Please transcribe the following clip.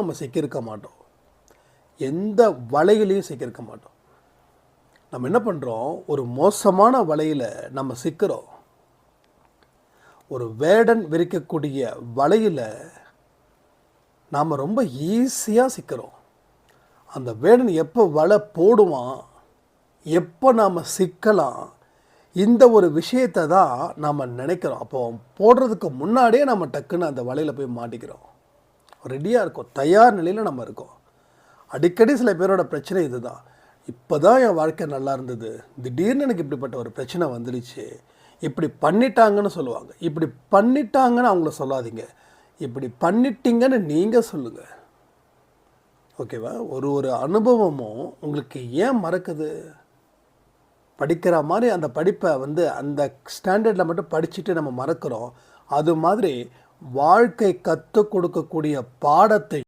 நம்ம சிக்கியிருக்க மாட்டோம். எந்த வலையிலையும் சிக்கியிருக்க மாட்டோம். நம்ம என்ன பண்ணுறோம், ஒரு மோசமான வலையில் நம்ம சிக்கிறோம். ஒரு வேடன் விரிக்கக்கூடிய வலையில் நாம் ரொம்ப ஈஸியாக சிக்கிறோம். அந்த வேடன் எப்போ வலை போடுவான், எப்போ நாம் சிக்கலாம், இந்த ஒரு விஷயத்தை தான் நாம் நினைக்கிறோம். அப்போ போடுறதுக்கு முன்னாடியே நம்ம டக்குன்னு அந்த வலையில் போய் மாட்டிக்கிறோம். ரெடியாக இருக்கோம், தயார் நிலையில் நம்ம இருக்கோம். அடிக்கடி சில பேரோட பிரச்சனை இதுதான். இப்போ தான் என் வாழ்க்கை நல்லா இருந்தது, திடீர்னு எனக்கு இப்படிப்பட்ட ஒரு பிரச்சனை வந்துடுச்சு, இப்படி பண்ணிட்டாங்கன்னு சொல்லுவாங்க. இப்படி பண்ணிட்டாங்கன்னு அவங்கள சொல்லாதீங்க, இப்படி பண்ணிட்டீங்கன்னு நீங்கள் சொல்லுங்கள். ஓகேவா? ஒரு அனுபவமும் உங்களுக்கு ஏன் மறக்குது? படிக்கிற மாதிரி அந்த படிப்பை அந்த ஸ்டாண்டர்டில் மட்டும் படிச்சுட்டு நம்ம மறக்கிறோம். அது மாதிரி வாழ்க்கை கற்றுக் கொடுக்கக்கூடிய பாடத்தை